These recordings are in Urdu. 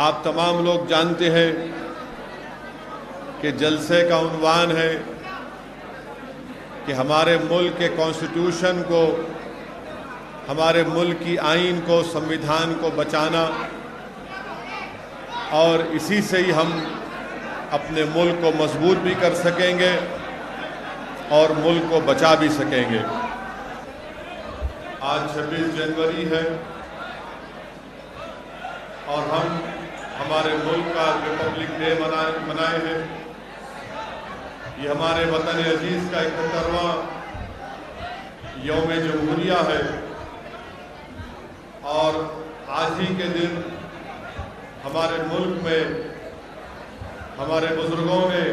آپ تمام لوگ جانتے ہیں کہ جلسے کا عنوان ہے کہ ہمارے ملک کے کانسٹیٹیوشن کو، ہمارے ملک کی آئین کو، سمویدھان کو بچانا، اور اسی سے ہی ہم اپنے ملک کو مضبوط بھی کر سکیں گے اور ملک کو بچا بھی سکیں گے۔ آج 26 جنوری ہے اور ہم ہمارے ملک کا ریپبلک ڈے منائے ہیں۔ یہ ہمارے وطن عزیز کا 71واں یوم جمہوریہ ہے، اور آج ہی کے دن ہمارے ملک میں ہمارے بزرگوں نے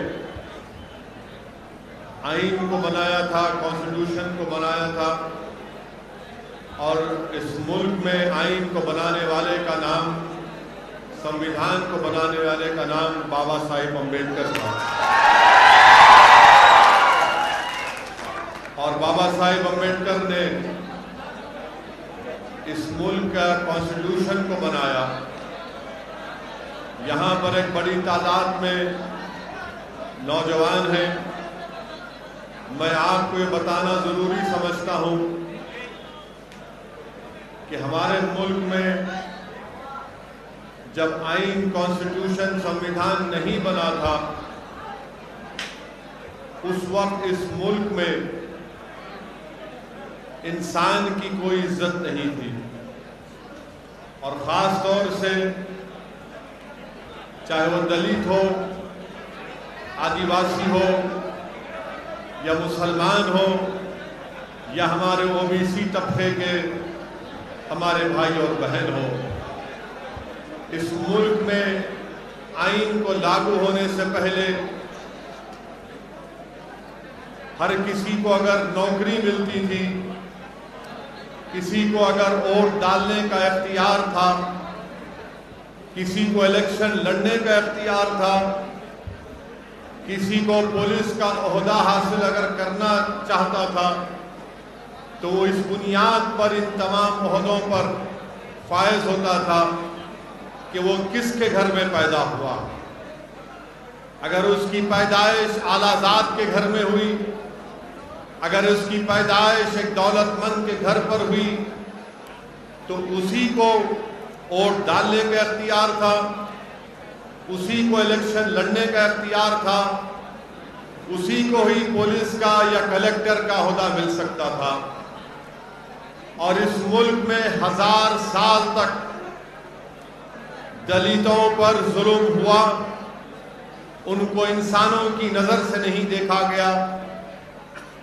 آئین کو بنایا تھا، کانسٹیٹیوشن کو بنایا تھا، اور اس ملک میں آئین کو بنانے والے کا نام، سمویدھان کو بنانے والے کا نام بابا صاحب امبیڈکر تھا۔ اور بابا صاحب امبیڈکر نے اس ملک کا کانسٹیٹیوشن کو بنایا۔ یہاں پر ایک بڑی تعداد میں نوجوان ہیں۔ میں آپ کو یہ بتانا ضروری سمجھتا ہوں کہ ہمارے ملک میں جب آئین، کانسٹیٹیوشن، سمویدھان نہیں بنا تھا، اس وقت اس ملک میں انسان کی کوئی عزت نہیں تھی، اور خاص طور سے چاہے وہ دلت ہو، آدیواسی ہو، یا مسلمان ہو، یا ہمارے OBC طبقے کے ہمارے بھائی اور بہن ہو۔ اس ملک میں آئین کو لاگو ہونے سے پہلے ہر کسی کو اگر نوکری ملتی تھی، کسی کو اگر ووٹ ڈالنے کا اختیار تھا، کسی کو الیکشن لڑنے کا اختیار تھا، کسی کو پولیس کا عہدہ حاصل اگر کرنا چاہتا تھا، تو وہ اس بنیاد پر ان تمام عہدوں پر فائز ہوتا تھا کہ وہ کس کے گھر میں پیدا ہوا۔ اگر اس کی پیدائش اعلیٰ ذات کے گھر میں ہوئی، اگر اس کی پیدائش ایک دولت مند کے گھر پر ہوئی، تو اسی کو ووٹ ڈالنے کا اختیار تھا، اسی کو الیکشن لڑنے کا اختیار تھا، اسی کو ہی پولیس کا یا کلیکٹر کا عہدہ مل سکتا تھا۔ اور اس ملک میں 1000 سال تک دلتوں پر ظلم ہوا، ان کو انسانوں کی نظر سے نہیں دیکھا گیا،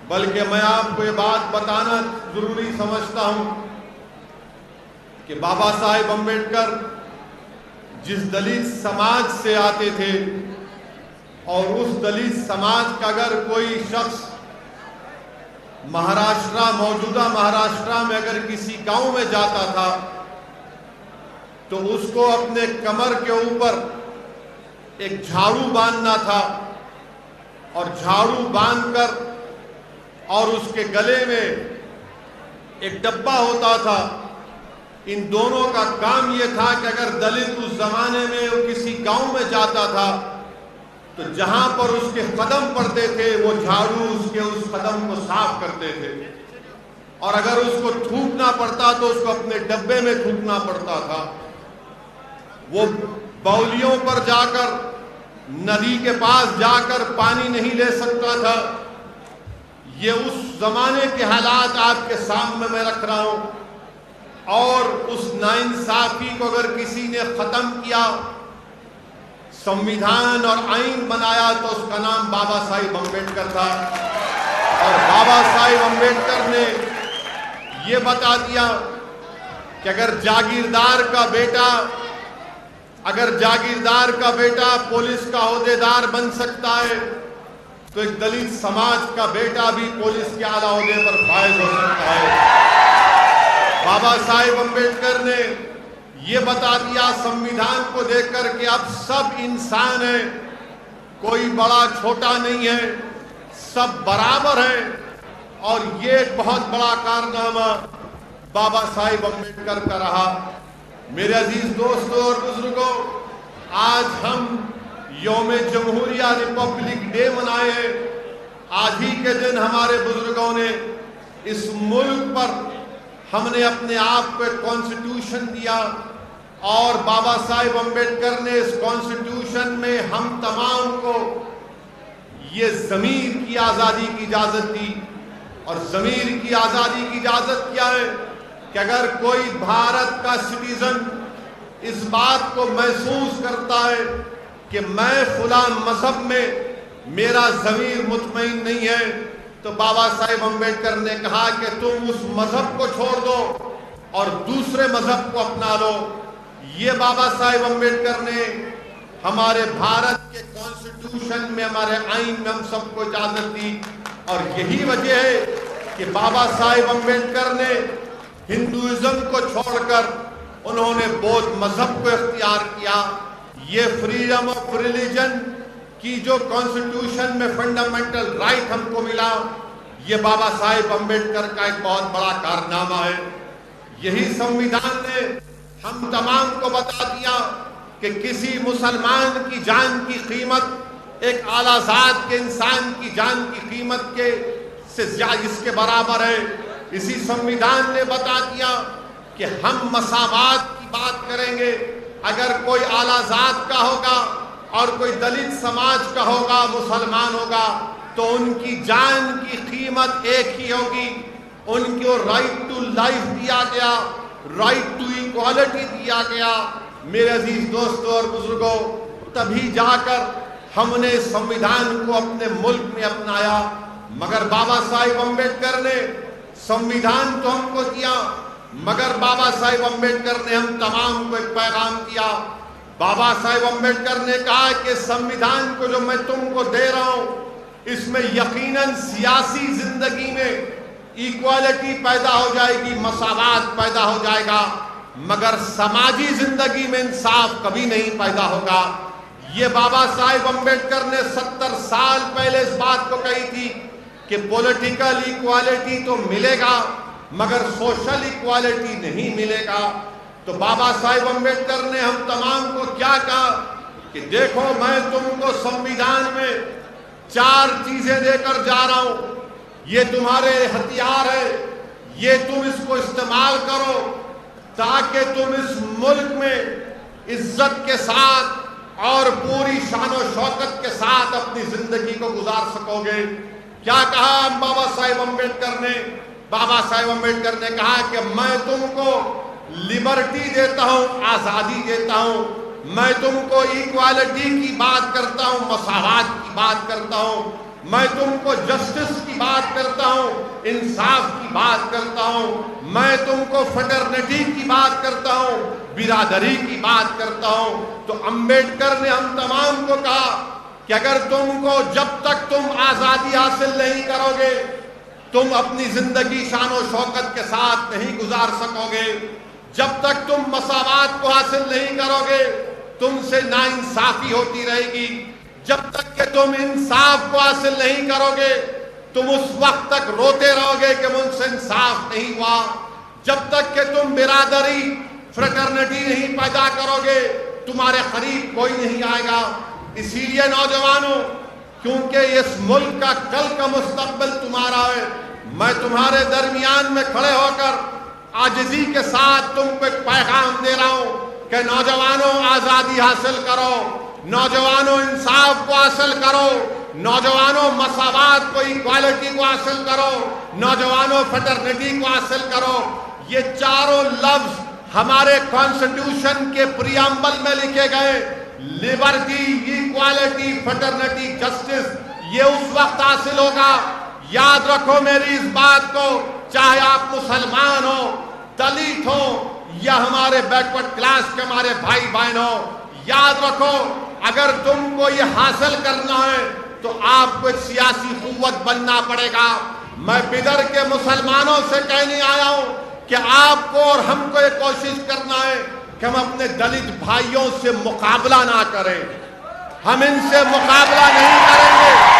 بلکہ میں آپ کو یہ بات بتانا ضروری سمجھتا ہوں کہ بابا صاحب امبیڈکر جس دلت سماج سے آتے تھے، اور اس دلت سماج کا اگر کوئی شخص موجودہ مہاراشٹرا میں اگر کسی گاؤں میں جاتا تھا، تو اس کو اپنے کمر کے اوپر ایک جھاڑو باندھنا تھا، اور جھاڑو باندھ کر اور اس کے گلے میں ایک ڈبہ ہوتا تھا۔ ان دونوں کا کام یہ تھا کہ اگر دلت اس زمانے میں کسی گاؤں میں جاتا تھا، تو جہاں پر اس کے قدم پڑتے تھے، وہ جھاڑو اس کے اس قدم کو صاف کرتے تھے، اور اگر اس کو تھوکنا پڑتا تو اس کو اپنے ڈبے میں تھوکنا پڑتا تھا۔ وہ باولیوں پر جا کر، ندی کے پاس جا کر پانی نہیں لے سکتا تھا۔ یہ اس زمانے کے حالات آپ کے سامنے میں رکھ رہا ہوں، اور اس ناانصافی کو اگر کسی نے ختم کیا، سمویدھان اور آئین بنایا، تو اس کا نام بابا صاحب امبیڈکر تھا۔ اور بابا صاحب امبیڈکر نے یہ بتا دیا کہ اگر جاگیردار کا بیٹا پولیس کا عہدیدار بن سکتا ہے، تو ایک دلت سماج کا بیٹا بھی پولیس کے اعلیٰ عہدے پر فائز ہو سکتا ہے۔ بابا صاحب امبیڈکر نے یہ بتا دیا سمویدھان کو دیکھ کر کہ اب سب انسان ہیں، کوئی بڑا چھوٹا نہیں ہے، سب برابر ہیں، اور یہ ایک بہت بڑا کارنامہ بابا صاحب امبیڈکر کا رہا۔ میرے عزیز دوستوں اور بزرگوں، آج ہم یوم جمہوریہ ریپبلک ڈے منائے ہیں۔ آج ہی کے دن ہمارے بزرگوں نے اس ملک پر ہم نے اپنے آپ کو ایک کانسٹیٹیوشن دیا، اور بابا صاحب امبیڈکر نے اس کانسٹیٹیوشن میں ہم تمام کو یہ ضمیر کی آزادی کی اجازت دی۔ اور ضمیر کی آزادی کی اجازت کیا ہے کہ اگر کوئی بھارت کا سٹیزن اس بات کو محسوس کرتا ہے کہ میں فلاں مذہب میں میرا ضمیر مطمئن نہیں ہے، تو بابا صاحب امبیڈکر نے کہا کہ تم اس مذہب کو چھوڑ دو اور دوسرے مذہب کو اپنا لو۔ یہ بابا صاحب امبیڈکر نے ہمارے بھارت کے کانسٹیٹیوشن میں، ہمارے آئین میں ہم سب کو اجازت دی۔ اور یہی وجہ ہے کہ بابا صاحب امبیڈکر نے ہندوازم کو چھوڑ کر انہوں نے بودھ مذہب کو اختیار کیا۔ یہ فریڈم آف ریلیجن کی جو کانسٹیٹیوشن میں فنڈامنٹل رائٹ ہم کو ملا، یہ بابا صاحب امبیڈکر کا ایک بہت بڑا کارنامہ ہے۔ یہی سنویدھان نے ہم تمام کو بتا دیا کہ کسی مسلمان کی جان کی قیمت ایک اعلیٰ ذات کے انسان کی جان کی قیمت کے سے زیادہ اس کے برابر ہے۔ اسی سنویدھان نے بتا دیا کہ ہم مساوات کی بات کریں گے۔ اگر کوئی اعلیٰ ذات کا ہوگا اور کوئی دلت سماج کا ہوگا، مسلمان ہوگا، تو ان کی جان کی قیمت ایک ہی ہوگی۔ ان کو رائٹ ٹو لائف دیا گیا، رائٹ ٹو ایکوالٹی دیا گیا۔ میرے عزیز دوستوں اور بزرگوں، تبھی جا کر ہم نے سنویدھان کو اپنے ملک میں اپنایا۔ مگر بابا صاحب امبیڈکر نے سنویدھان تو ہم کو دیا، مگر بابا صاحب امبیڈکر نے ہم تمام کو ایک پیغام دیا۔ بابا صاحب امبیڈکر نے کہا کہ سنویدھان کو جو میں تم کو دے رہا ہوں، اس میں یقیناً سیاسی زندگی میں ایکوالٹی پیدا ہو جائے گی، مساوات پیدا ہو جائے گا، مگر سماجی زندگی میں انصاف کبھی نہیں پیدا ہوگا۔ یہ بابا صاحب امبیڈکر نے 70 سال پہلے اس بات کو کہی تھی کہ پولیٹیکل ایکوالٹی تو ملے گا مگر سوشل ایکوالٹی نہیں ملے گا۔ تو بابا صاحب امبیڈکر نے ہم تمام کو کیا کہا کہ دیکھو، میں تم کو سنویدھان میں 4 چیزیں دے کر جا رہا ہوں، یہ تمہارے ہتھیار ہے، یہ تم اس کو استعمال کرو تاکہ تم اس ملک میں عزت کے ساتھ اور پوری شان و شوکت کے ساتھ اپنی زندگی کو گزار سکو گے۔ کیا کہا بابا صاحب امبیڈکر نے؟ بابا صاحب امبیڈکر نے کہا کہ میں تم کو لبرٹی دیتا ہوں، آزادی دیتا ہوں، میں تم کو ایکوالٹی کی بات کرتا ہوں، مساوات کی بات کرتا ہوں، میں تم کو جسٹس کی بات کرتا ہوں، انصاف کی بات کرتا ہوں، میں تم کو فٹرنٹی کی بات کرتا ہوں، برادری کی بات کرتا ہوں۔ تو امبیڈکر نے ہم تمام کو کہا کہ اگر تم کو جب تک تم آزادی حاصل نہیں کرو گے، تم اپنی زندگی شان و شوکت کے ساتھ نہیں گزار سکو گے، جب تک تم مساوات کو حاصل نہیں کرو گے تم سے ناانصافی ہوتی رہے گی، جب تک کہ تم انصاف کو حاصل نہیں کرو گے تم اس وقت تک روتے رہو گے کہ مجھ سے انصاف نہیں ہوا، جب تک کہ تم برادری فریٹرنٹی نہیں پیدا کرو گے تمہارے قریب کوئی نہیں آئے گا۔ اسی لیے نوجوانوں، کیونکہ اس ملک کا کل کا مستقبل تمہارا ہے، میں تمہارے درمیان میں کھڑے ہو کر عاجزی کے ساتھ تم کو ایک پیغام دے رہا ہوں کہ نوجوانوں، آزادی حاصل کرو، نوجوانوں، انصاف کو حاصل کرو، نوجوانوں، مساوات کو، ایکوالٹی کو حاصل کرو، نوجوانوں، فٹرنٹی کو حاصل کرو۔ یہ چاروں لفظ ہمارے کانسٹیٹیوشن کے پریامبل میں لکھے گئے، لبرٹی، ایکوالٹی، فٹرنٹی، جسٹس، یہ اس وقت حاصل ہوگا، یاد رکھو میری اس بات کو، چاہے آپ مسلمان ہو، دلت ہو یا ہمارے بیکورڈ کلاس کے ہمارے بھائی بہن ہو، یاد رکھو اگر تم کو یہ حاصل کرنا ہے تو آپ کو ایک سیاسی قوت بننا پڑے گا۔ میں بدر کے مسلمانوں سے کہنے آیا ہوں کہ آپ کو اور ہم کو یہ کوشش کرنا ہے کہ ہم اپنے دلت بھائیوں سے مقابلہ نہ کریں، ہم ان سے مقابلہ نہیں کریں گے۔